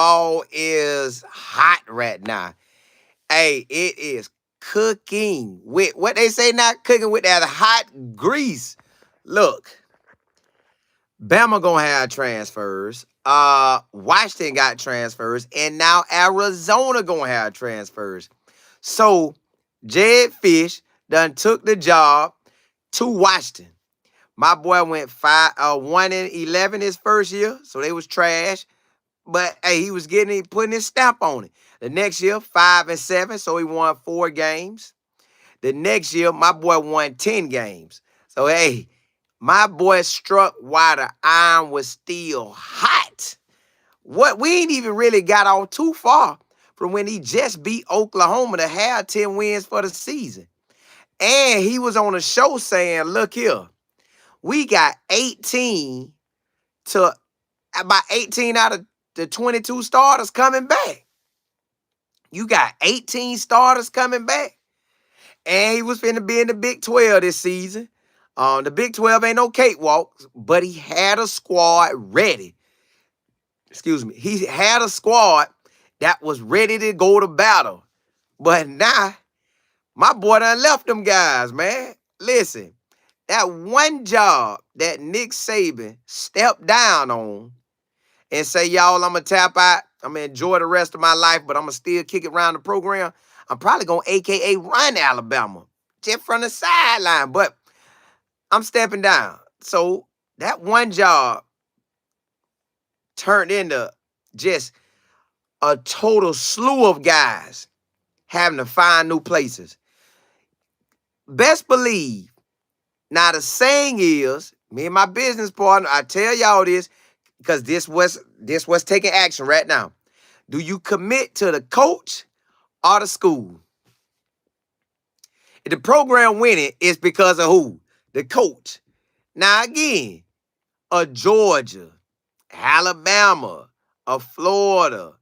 ball is hot right now. Hey, it is cooking with what they say now, cooking with that hot grease. Look, Bama gonna have transfers. Washington got transfers, and now Arizona gonna have transfers. So Jedd Fisch done took the job to Washington. My boy went 1-11 his first year, so they was trash. But hey, he was putting his stamp on it. The next year, 5-7, so he won 4 games. The next year, my boy won 10 games. So hey, my boy struck while the iron was still hot. What we ain't even really got off too far from when he just beat Oklahoma to have 10 wins for the season. And he was on a show saying, look here, we got 18 to about 18 out of the 22 starters coming back. You got 18 starters coming back. And he was finna be in the Big 12 this season. The Big 12 ain't no cakewalks, but he had a squad ready. Excuse me. He had a squad that was ready to go to battle. But now, my boy done left them guys, man. Listen, that one job that Nick Saban stepped down on and say, y'all, I'm going to tap out. I'm going to enjoy the rest of my life, but I'm going to still kick it around the program. I'm probably going to AKA run Alabama just from the sideline, but I'm stepping down. So that one job turned into just a total slew of guys having to find new places. Best believe, now the saying is, me and my business partner, I tell y'all this, because this was taking action right now. Do you commit to the coach or the school? If the program winning, it's because of who? The coach. Now again, a Georgia, Alabama, a Florida,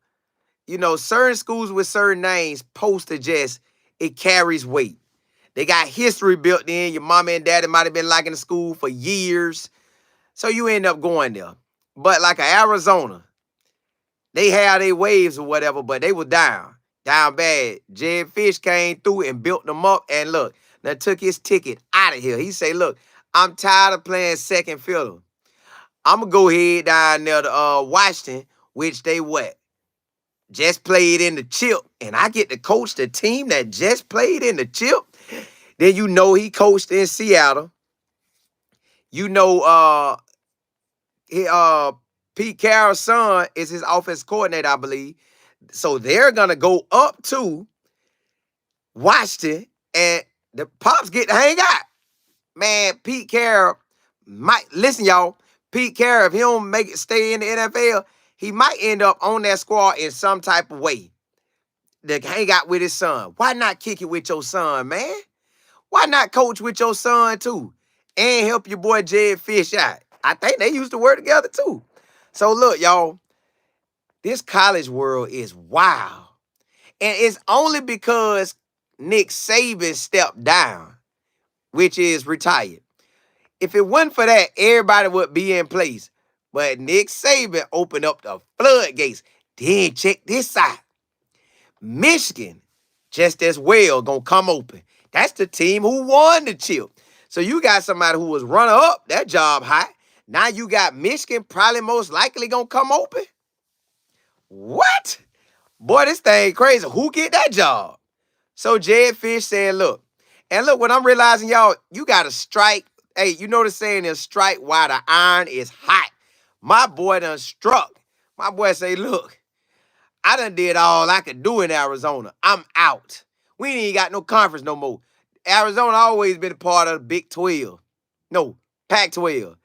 certain schools with certain names posted just, it carries weight. They got history built in. Your mama and daddy might have been liking the school for years. So you end up going there. But like Arizona, they had their waves or whatever, but they were down bad. Jedd Fisch came through and built them up. And look, now took his ticket out of here. He say, look, I'm tired of playing second fiddle. I'm going to go ahead down there to Washington, which they what? Just played in the chip. And I get to coach the team that just played in the chip. Then he coached in Seattle. Pete Carroll's son is his offense coordinator, I believe. So they're going to go up to Washington, and the Pops get to hang out. Man, Pete Carroll might, listen, y'all, Pete Carroll, if he don't make it stay in the NFL, he might end up on that squad in some type of way to hang out with his son. Why not kick it with your son, man? Why not coach with your son, too? And help your boy Jedd Fisch out. I think they used to work together, too. So, look, y'all, this college world is wild. And it's only because Nick Saban stepped down, which is retired. If it wasn't for that, everybody would be in place. But Nick Saban opened up the floodgates. Then check this out. Michigan, just as well, gonna come open. That's the team who won the chip. So you got somebody who was runner-up, that job hot. Now you got Michigan probably most likely gonna come open. What? Boy, this thing crazy. Who get that job? So Jedd Fisch said, look, and look, what I'm realizing, y'all, you got to strike. Hey, you know the saying is strike while the iron is hot. My boy done struck. My boy say, look, I done did all I could do in Arizona. I'm out. We ain't got no conference no more. Arizona always been a part of the Big 12. No, Pac-12.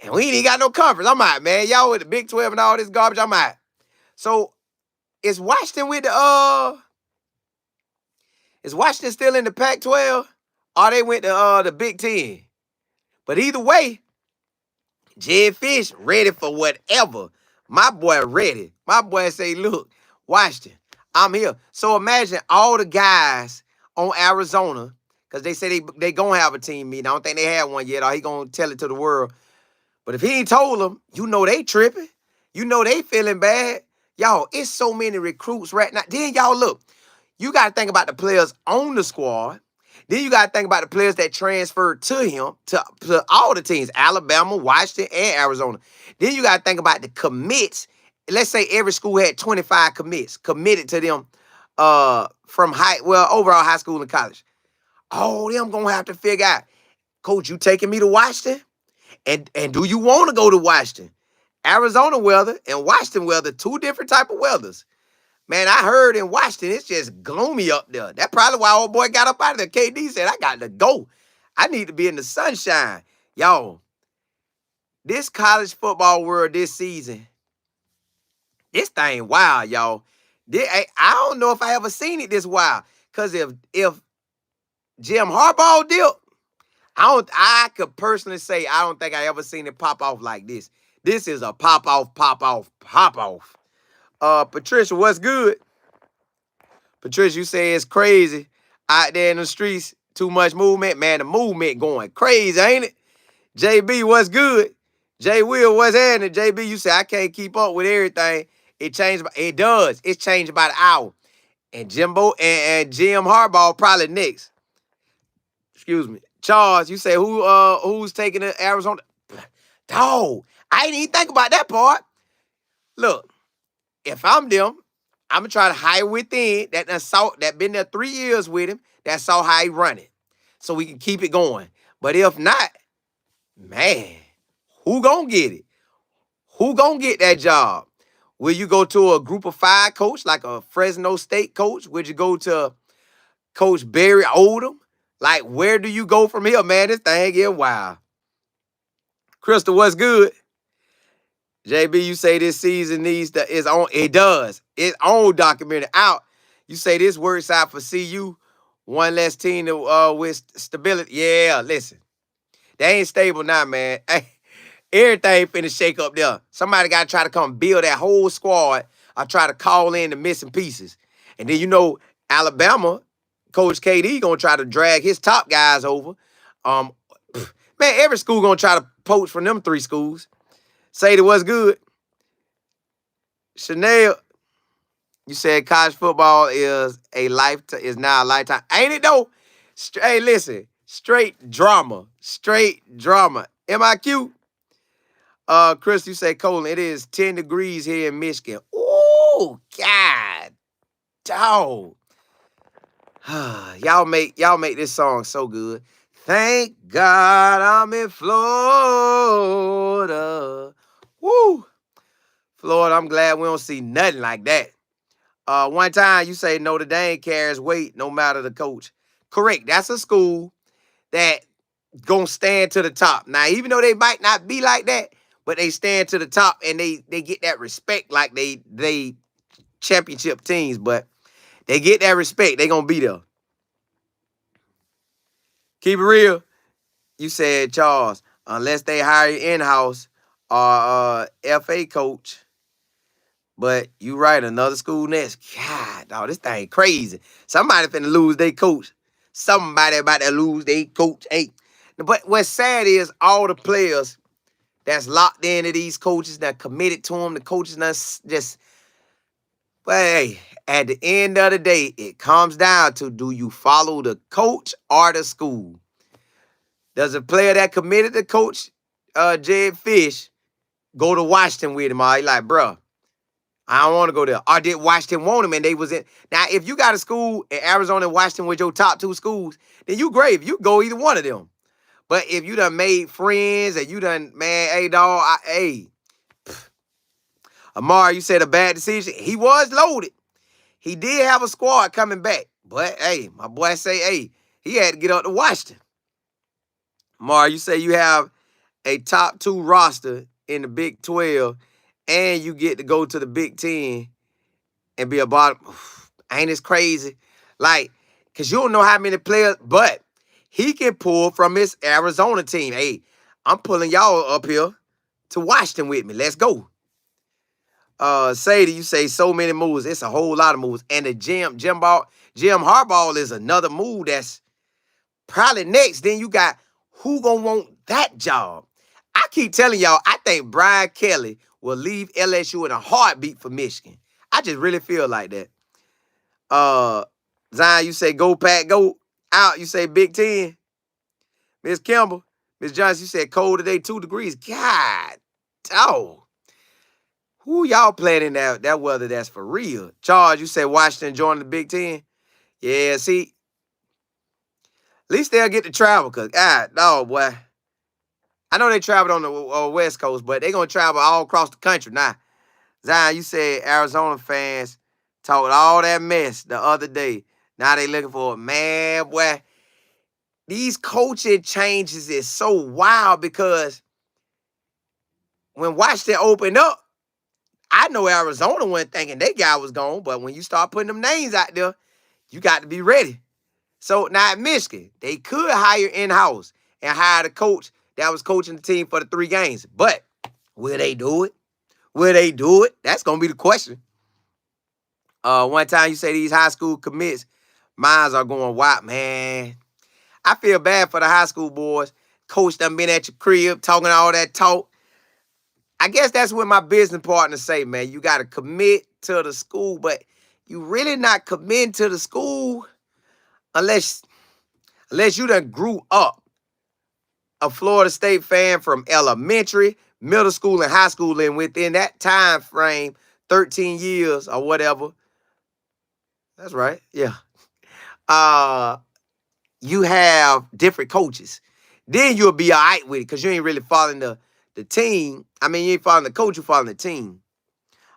And we ain't got no conference. I'm out, man. Y'all with the Big 12 and all this garbage, I'm out. So, is Washington is Washington still in the Pac-12? Or they went to the Big 10? But either way, Jedd Fisch ready for whatever. My boy ready. My boy say, look, Washington, I'm here. So imagine all the guys on Arizona, because they say they going to have a team meeting. I don't think they had one yet, or he going to tell it to the world. But if he ain't told them, they tripping. They feeling bad. Y'all, it's so many recruits right now. Then y'all look, you got to think about the players on the squad. Then you got to think about the players that transferred to him, to all the teams, Alabama, Washington, and Arizona. Then you got to think about the commits. Let's say every school had 25 commits committed to them from overall high school and college. All them going to have to figure out, Coach, you taking me to Washington? And do you want to go to Washington? Arizona weather and Washington weather, two different type of weathers. Man, I heard in Washington, it's just gloomy up there. That's probably why old boy got up out of there. KD said, I got to go. I need to be in the sunshine. Y'all, this college football world this season, this thing wild, y'all. I don't know if I ever seen it this wild. Because if Jim Harbaugh did, I could personally say I don't think I ever seen it pop off like this. This is a pop off, pop off, pop off. Patricia, what's good? Patricia, you say it's crazy out there in the streets. Too much movement. Man, the movement going crazy, ain't it? JB, what's good? J Will, what's happening? JB, you say I can't keep up with everything. It does. It's changed about an hour. And Jimbo and Jim Harbaugh probably next. Excuse me. Charles, you say who's taking the Arizona? Dog, I didn't even think about that part. Look, if I'm them, I'm gonna try to hire within that been there 3 years with him, that saw how he run it. So we can keep it going. But if not, man, who gonna get it? Who gonna get that job? Will you go to a group of 5 coach, like a Fresno State coach? Would you go to Coach Barry Odom? Like, where do you go from here, man? This thing get wild. Crystal, what's good? JB, you say this season needs its own. It does. Its own documented out. You say this works out for CU. One less team with stability. Yeah, listen. They ain't stable now, man. Everything finna shake up there. Somebody got to try to come build that whole squad or try to call in the missing pieces. And then, Alabama, Coach KD going to try to drag his top guys over. Man, every school going to try to poach from them 3 schools. Say that what's good. Chanel, you said college football is now a lifetime. Ain't it though? Hey, listen, straight drama. Am I cute? Chris, you say, Colin, it is 10 degrees here in Michigan. Ooh, God, dog. y'all make this song so good. Thank God I'm in Florida. Woo. Florida, I'm glad we don't see nothing like that. One time you say Notre Dame carries weight no matter the coach. Correct. That's a school that gonna stand to the top. Now, even though they might not be like that, but they stand to the top and they get that respect like they championship teams, but they get that respect. They gonna be there. Keep it real. You said, Charles, unless they hire you in-house or FA coach. But you right, another school next. God, dog, this thing crazy. Somebody finna lose their coach. Somebody about to lose their coach. Hey, but what's sad is all the players that's locked into these coaches that committed to them, the coaches that's just. But hey, at the end of the day, it comes down to, do you follow the coach or the school? Does a player that committed to Coach Jedd Fisch go to Washington with him? Or he like, bruh, I don't want to go there. Or did Washington want him and they was in? Now, if you got a school in Arizona and Washington with your top 2 schools, then you great. You go either one of them. But if you done made friends and you done, man, hey, dog, Amar, you said a bad decision. He was loaded. He did have a squad coming back. But, hey, my boy say, hey, he had to get up to Washington. Amar, you say you have a top 2 roster in the Big 12 and you get to go to the Big 10 and be a bottom. Ain't this crazy? Like, because you don't know how many players, but he can pull from his Arizona team. Hey, I'm pulling y'all up here to Washington with me. Let's go. Sadie, you say so many moves. It's a whole lot of moves. And the Jim Harbaugh is another move that's probably next. Then you got who gonna want that job? I keep telling y'all, I think Brian Kelly will leave LSU in a heartbeat for Michigan. I just really feel like that. Zion, you say go Pack, go out. You say Big Ten. Miss Campbell, Miss Johnson, you said cold today, 2 degrees. God, oh, who y'all planning that weather? That's for real. Charles, you said Washington joining the Big Ten. Yeah, see, at least they'll get to travel, cause God, no boy. I know they traveled on the West Coast, but they gonna travel all across the country now. Zion, you said Arizona fans talked all that mess the other day. Now they looking for a man, boy. These coaching changes is so wild because when Washington opened up, I know Arizona wasn't thinking that guy was gone, but when you start putting them names out there, you got to be ready. So now at Michigan, they could hire in-house and hire the coach that was coaching the team for the 3 games. But will they do it? Will they do it? That's going to be the question. One time you say these high school commits, minds are going wild, man. I feel bad for the high school boys. Coach done been at your crib talking all that talk. I guess that's what my business partner say, man. You got to commit to the school, but you really not committing to the school unless you done grew up a Florida State fan from elementary, middle school, and high school, and within that time frame, 13 years or whatever. That's right, yeah. You have different coaches. Then you'll be all right with it because you ain't really following the team. I mean, you ain't following the coach, you following the team.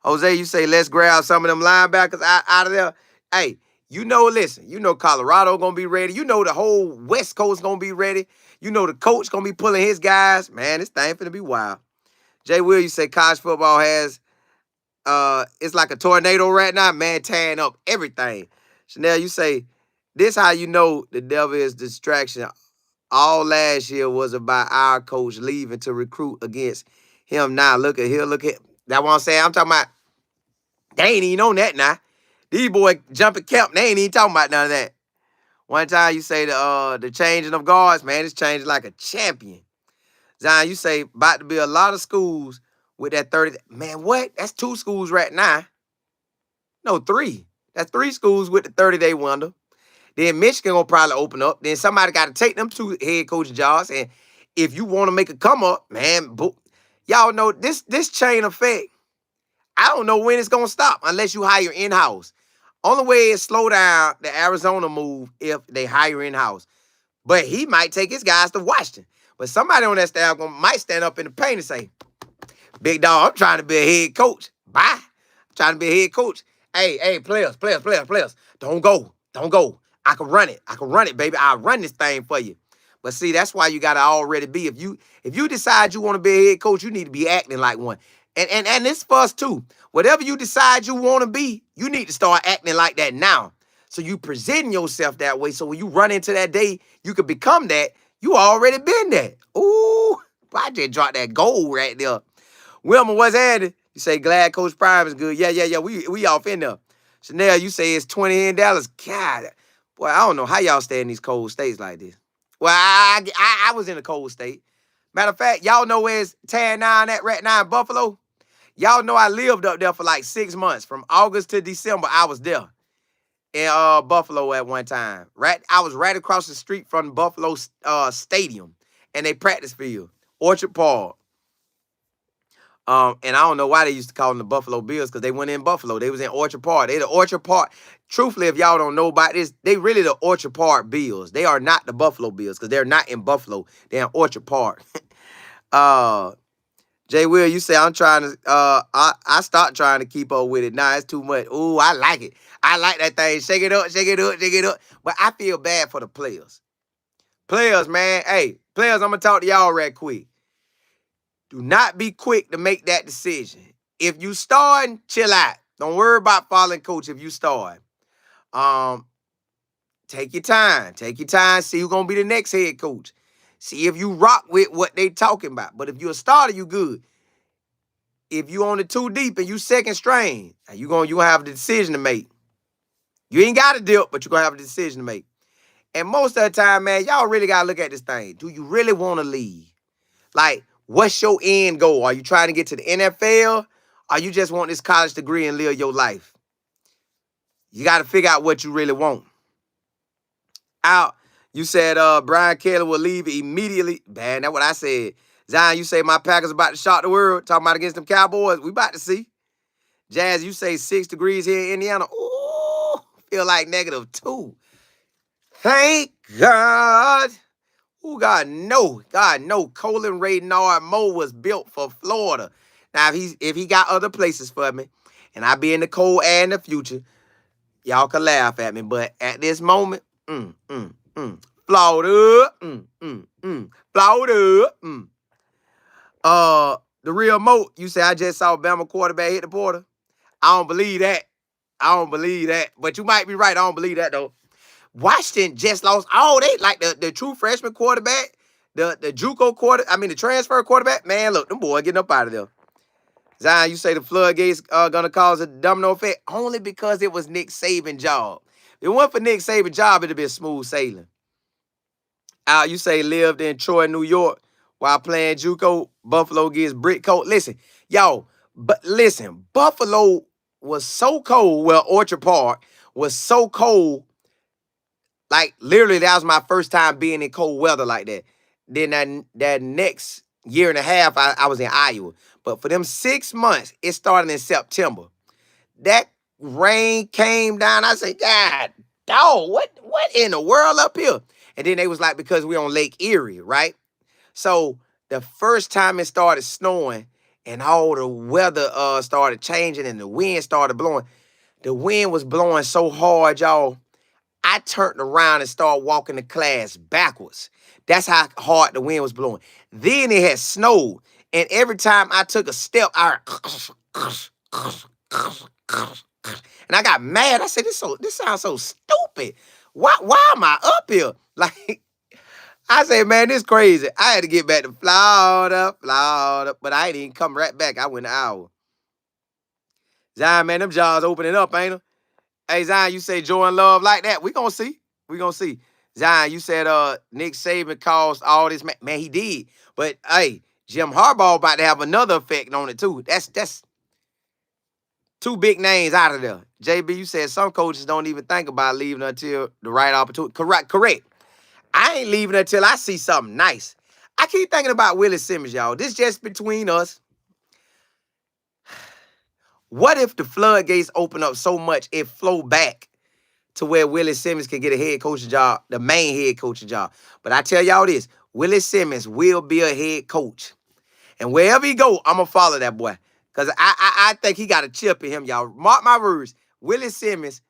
Jose, you say, let's grab some of them linebackers out of there. Hey, listen, Colorado going to be ready. You know the whole West Coast going to be ready. You know the coach going to be pulling his guys. Man, this thing finna be wild. Jay Will, you say college football has, it's like a tornado right now. Man, tearing up everything. Chanel, you say, this how you know the devil is distraction. All last year was about our coach leaving to recruit against him. Now, look at here. Look at that. What I'm saying. I'm talking about, they ain't even on that now. These boys jumping camp. They ain't even talking about none of that. One time you say the changing of guards, man, it's changing like a champion. Zion, you say about to be a lot of schools with that 30. Man, what? That's 2 schools right now. No, 3. That's 3 schools with the 30-day window. Then Michigan will probably open up. Then somebody got to take them 2 head coach jobs. And if you want to make a come up, man, y'all know this chain effect. I don't know when it's going to stop unless you hire in-house. Only way is slow down the Arizona move if they hire in-house. But he might take his guys to Washington. But somebody on that staff might stand up in the paint and say, big dog, I'm trying to be a head coach. Bye. I'm trying to be a head coach. Hey, players. Don't go. I can run it, baby. I'll run this thing for you. But see, that's why you got to already be. If you decide you want to be a head coach, you need to be acting like one. And this for us too. Whatever you decide you want to be, you need to start acting like that now. So you presenting yourself that way. So when you run into that day, you can become that. You already been that. Ooh, I just dropped that gold right there. Wilma, what's happening? You say glad Coach Prime is good. Yeah. We off in there. Chanel, you say it's 20 in Dallas. God, boy, I don't know how y'all stay in these cold states like this. Well, I was in a cold state. Matter of fact, y'all know where it's 10-9 at right now in Buffalo? Y'all know I lived up there for like 6 months. From August to December, I was there in Buffalo at one time. I was right across the street from Buffalo Stadium and they practice field, Orchard Park. And I don't know why they used to call them the Buffalo Bills because they weren't in Buffalo. They was in Orchard Park. They the Orchard Park. Truthfully, if y'all don't know about this, they really the Orchard Park Bills. They are not the Buffalo Bills because they're not in Buffalo. They're in Orchard Park. Jay Will, you say I'm trying to, I stopped trying to keep up with it. Nah, it's too much. Ooh, I like it. I like that thing. Shake it up. But I feel bad for the players. Players, man. Hey, players, I'm going to talk to y'all right quick. Do not be quick to make that decision. If you starting, chill out. Don't worry about following coach if you start. Take your time. See who's going to be the next head coach. See if you rock with what they talking about. But if you're a starter, you good. If you on the 2 deep and you second string, you gonna have a decision to make. You ain't got to dip, but you're going to have a decision to make. And most of the time, man, y'all really got to look at this thing. Do you really want to leave? Like, what's your end goal? Are you trying to get to the NFL? or you just want this college degree and live your life? You got to figure out what you really want. Out. You said Brian Kelly will leave immediately. Man, that's what I said. Zion, you say my Packers about to shock the world. Talking about against them Cowboys. We about to see. Jazz, you say 6 degrees here in Indiana. Ooh, feel like -2. Thank God. Ooh, God, no. God, no. Colin Raynard Moore was built for Florida. Now, if he got other places for me, and I be in the cold air in the future, y'all can laugh at me. But at this moment, Florida, Florida, the real Moat, you say I just saw Bama quarterback hit the portal. I don't believe that. I don't believe that. But you might be right. I don't believe that, though. Washington just lost all they like the true freshman quarterback, the JUCO the transfer quarterback. Man, look, them boys getting up out of there. Zion, you say the floodgates are gonna cause a domino effect only because it was Nick Saban's job. If it wasn't for Nick Saban's job, it'd be smooth sailing. You say lived in Troy, New York, while playing JUCO. Buffalo gets brick cold. Listen, y'all, but listen, Buffalo was so cold. Well, Orchard Park was so cold. Like, literally, that was my first time being in cold weather like that. Then that next year and a half, I was in Iowa. But for them 6 months, it started in September. That rain came down. I said, God, dog, what in the world up here? And then they was like, because we on Lake Erie, right? So the first time it started snowing and all the weather started changing and the wind started blowing, the wind was blowing so hard, y'all. I turned around and started walking to class backwards. That's how hard the wind was blowing. Then it had snowed. And every time I took a step, I heard, and I got mad. I said, this sounds so stupid. Why am I up here? Like, I said, man, this crazy. I had to get back to Florida. But I ain't even come right back. I went an hour. Zion, man, them jaws opening up, ain't them? Hey, Zion, you say Jordan Love like that? We gonna see. We gonna see. Zion, you said Nick Saban caused all this. Man, he did. But hey, Jim Harbaugh about to have another effect on it too. That's 2 big names out of there. JB, you said some coaches don't even think about leaving until the right opportunity. Correct. I ain't leaving until I see something nice. I keep thinking about Willie Simmons, y'all. This just between us. What if the floodgates open up so much it flow back to where Willie Simmons can get a head coaching job, the main head coaching job? But I tell y'all this, Willie Simmons will be a head coach. And wherever he go, I'm going to follow that boy. Because I think he got a chip in him, y'all. Mark my words, Willie Simmons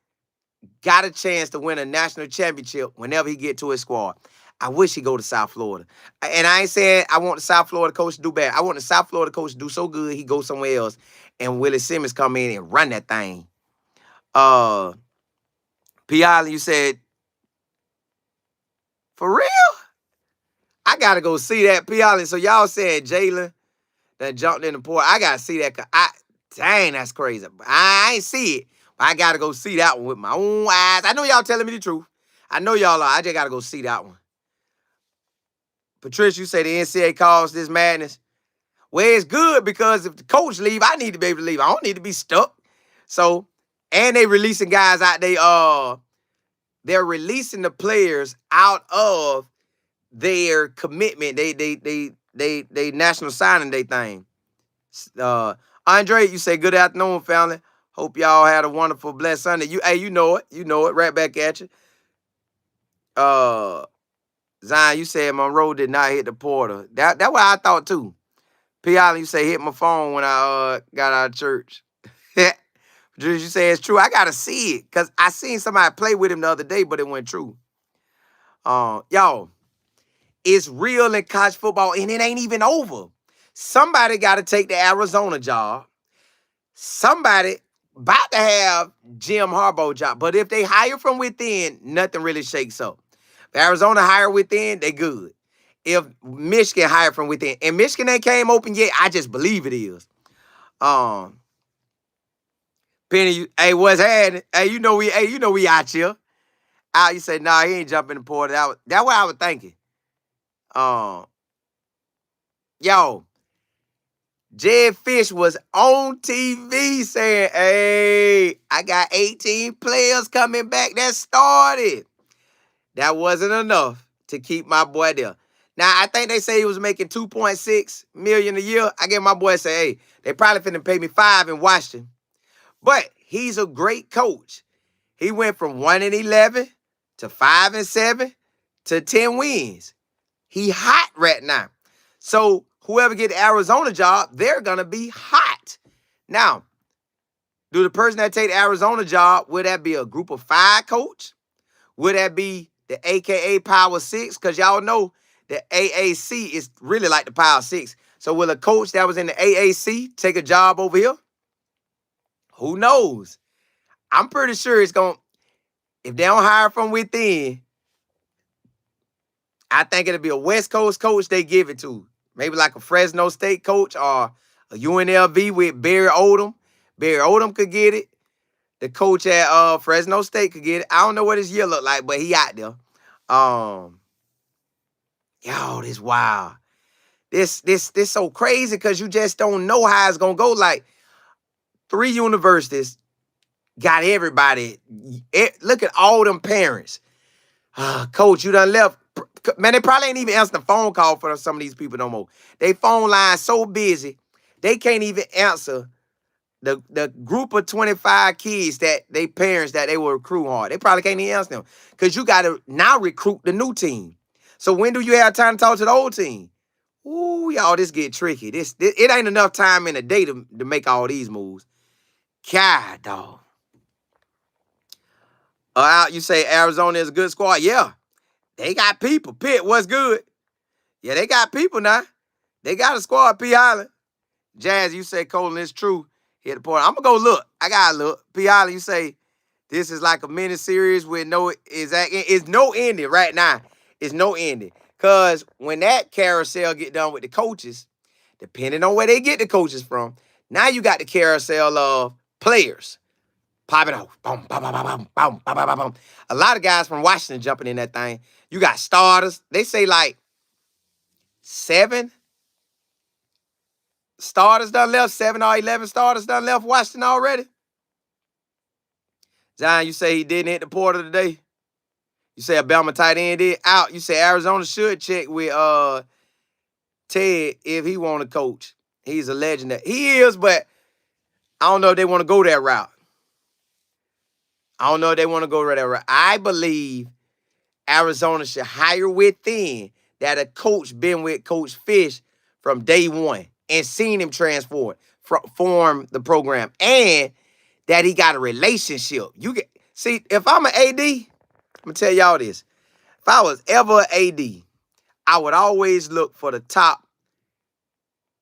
got a chance to win a national championship whenever he get to his squad. I wish he go to South Florida. And I ain't saying I want the South Florida coach to do bad. I want the South Florida coach to do so good he go somewhere else and Willie Simmons come in and run that thing. P. Allen, you said, for real? I got to go see that, P. Allen. So y'all said Jalen that jumped in the port. I got to see that. Dang, that's crazy. I ain't see it. But I got to go see that one with my own eyes. I know y'all telling me the truth. I know y'all are. I just got to go see that one. Patricia, you say the NCAA caused this madness. Well, it's good because if the coach leave, I need to be able to leave. I don't need to be stuck. So, and they releasing guys out. They're releasing the players out of their commitment. They national signing day thing. Andre, you say good afternoon, family. Hope y'all had a wonderful, blessed Sunday. You know it. You know it. Right back at you. Zion, you said Monroe did not hit the portal. That's what I thought too. P. Allen, you say hit my phone when I got out of church. You say it's true. I gotta see it because I seen somebody play with him the other day, but it went true. Y'all, it's real in college football, and it ain't even over. Somebody got to take the Arizona job. Somebody about to have Jim Harbaugh job. But if they hire from within, nothing really shakes up. If Arizona hire within, they good. If Michigan hire from within, and Michigan ain't came open yet, I just believe it is. Penny, hey, what's happening? Hey, you know we out here. You say, nah, he ain't jumping the portal. That's what I was thinking. Yo, Jedd Fisch was on TV saying, hey, I got 18 players coming back that started. That wasn't enough to keep my boy there. Now, I think they say he was making $2.6 million a year. I get my boy say, hey, they probably finna pay me $5 in Washington. But he's a great coach. He went from 1-11 to 5-7 to 10 wins. He hot right now. So whoever get the Arizona job, they're gonna be hot. Now, do the person that take the Arizona job, would that be a group of 5 coach? Would that be the AKA Power 6? Because y'all know the AAC is really like the Power 6. So will a coach that was in the AAC take a job over here? Who knows? I'm pretty sure it's going to, if they don't hire from within, I think it'll be a West Coast coach they give it to. Maybe like a Fresno State coach or a UNLV with Barry Odom. Barry Odom could get it. The coach at Fresno State could get it. I don't know what his year look like, but he out there. Yo, this wild. This so crazy because you just don't know how it's gonna go. Like 3 universities got everybody. Look at all them parents. Coach, you done left. Man, they probably ain't even answer the phone call for some of these people no more. They phone line so busy, they can't even answer the group of 25 kids that they parents that they will recruit hard. They probably can't even answer them because you got to now recruit the new team. So when do you have time to talk to the old team? Ooh, y'all, this get tricky. This it ain't enough time in a day to make all these moves. God, dog. You say Arizona is a good squad? Yeah, they got people. Pitt, what's good? Yeah, they got people now. They got a squad. P. Island. Jazz, you say Colin is true. Hit the point. I'm gonna go look. I gotta look. P. Island, you say this is like a mini series with no it's no ending right now. It's no ending. Cause when that carousel get done with the coaches, depending on where they get the coaches from, now you got the carousel of players popping off. Boom, boom, boom, boom, boom, boom, boom, boom. A lot of guys from Washington jumping in that thing. You got starters. They say like 7 starters done left, 7 or 11 starters done left Washington already. John, you say he didn't hit the portal today. You say Alabama tight end did out. You say Arizona should check with Ted if he want to coach. He's a legend. He is, but I don't know if they want to go that route. I don't know if they want to go that route. I believe Arizona should hire within that a coach been with Coach Fisch from day one and seen him form the program, and that he got a relationship. You get see, if I'm an AD, I'm gonna tell y'all this. If I was ever an AD, I would always look for the top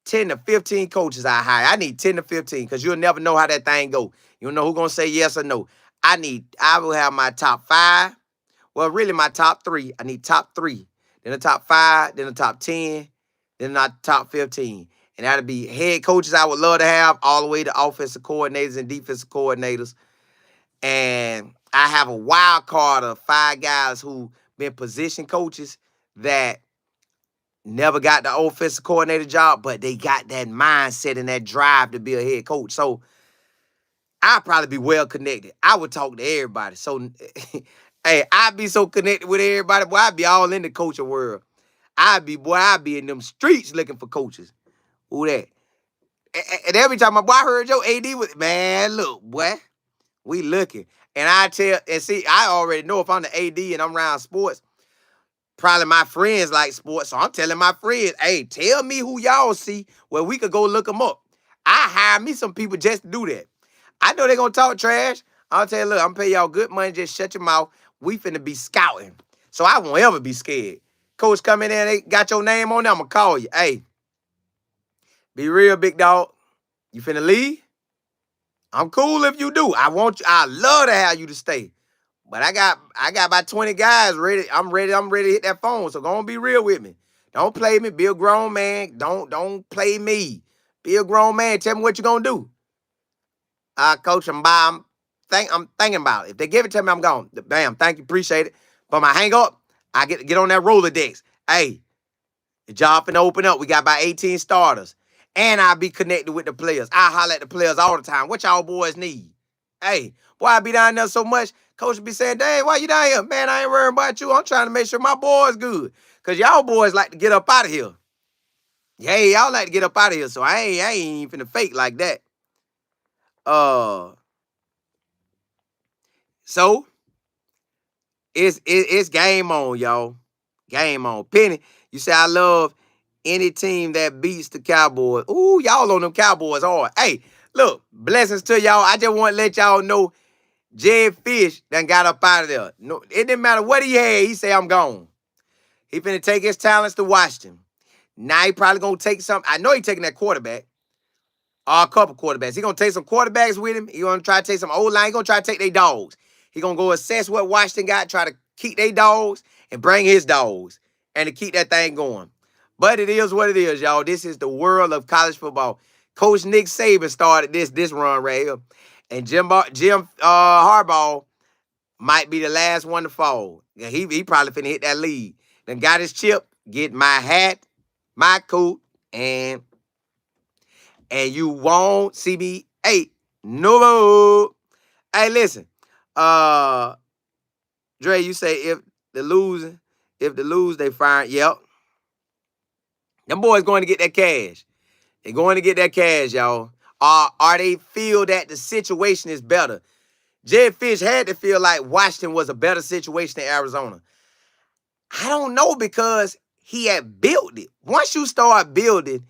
10 to 15 coaches I hire. I need 10 to 15 because you'll never know how that thing go. You don't know who's going to say yes or no. I will have my top 5. Well, really my top 3. I need top 3. Then the top 5, then the top 10, then the top 15. And that'll be head coaches I would love to have all the way to offensive coordinators and defensive coordinators. And I have a wild card of 5 guys who been position coaches that never got the offensive coordinator job, but they got that mindset and that drive to be a head coach. So I'd probably be well connected. I would talk to everybody. So, hey, I'd be so connected with everybody. Boy, I'd be all in the coaching world. I'd be in them streets looking for coaches. Who that? And every time I heard your AD was, man, look, boy, we looking. And see, I already know if I'm the AD and I'm around sports, probably my friends like sports, so I'm telling my friends, hey, tell me who y'all see where we could go look them up. I hire me some people just to do that. I know they're going to talk trash. I'll tell you, look, I'm paying y'all good money, just shut your mouth. We finna be scouting. So I won't ever be scared. Coach come in there, they got your name on there, I'm going to call you. Hey, be real, big dog. You finna leave? I'm cool if you do. I love to have you to stay. But I got about 20 guys ready. I'm ready to hit that phone. So go on, be real with me. Don't play me. Be a grown man. Don't play me. Be a grown man. Tell me what you gonna do. Coach, I'm thinking about it. If they give it to me, I'm gone. Bam, thank you, appreciate it. But my hang up, I get on that Rolodex. Hey, the job finna open up. We got about 18 starters. And I be connected with the players. I holler at the players all the time. What y'all boys need? Hey, boy, I be down there so much. Coach be saying, dang, why you down here? Man, I ain't worrying about you. I'm trying to make sure my boys good. Because y'all boys like to get up out of here. Yeah, y'all like to get up out of here. So I ain't even finna fake like that. So it's game on, y'all. Game on. Penny, you say I love any team that beats the Cowboys. Ooh, y'all on them Cowboys hard. Hey, look, blessings to y'all. I just want to let y'all know Jedd Fisch done got up out of there. No, it didn't matter what he had. He say, I'm gone. He finna take his talents to Washington. Now he probably gonna take some. I know he taking that quarterback. A couple quarterbacks. He gonna take some quarterbacks with him. He gonna try to take some old line. He gonna try to take their dogs. He gonna go assess what Washington got, try to keep their dogs and bring his dogs and to keep that thing going. But it is what it is, y'all. This is the world of college football. Coach Nick Saban started this run right here, and Jim Harbaugh might be the last one to fall. Yeah, he probably finna hit that lead. Then got his chip, get my hat, my coat, and you won't see me. Hey, no. Hey, listen. Dre, you say if the lose, they fire. Yep. Them boys going to get that cash. They're going to get that cash, y'all. Or they feel that the situation is better. Jedd Fisch had to feel like Washington was a better situation than Arizona. I don't know because he had built it. Once you start building,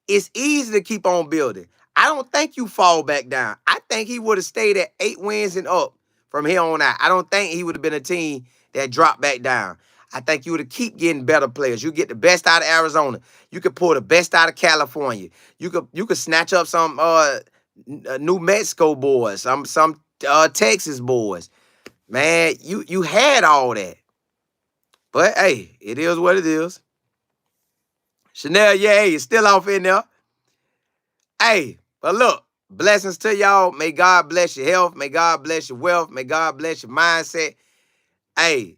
it's easy to keep on building. I don't think you fall back down. I think he would have stayed at 8 wins and up from here on out. I don't think he would have been a team that dropped back down. I think you would have keep getting better players. You get the best out of Arizona. You could pull the best out of California. You could snatch up some New Mexico boys, some Texas boys. Man, you had all that. But hey, it is what it is. Chanel, yeah, hey, still off in there. Hey, but look, blessings to y'all. May God bless your health. May God bless your wealth. May God bless your mindset. Hey,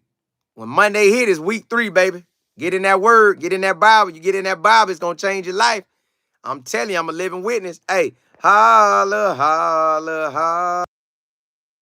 when Monday hit, it's week 3, baby. Get in that word. Get in that Bible. You get in that Bible, it's going to change your life. I'm telling you, I'm a living witness. Hey, holla, holla, holla.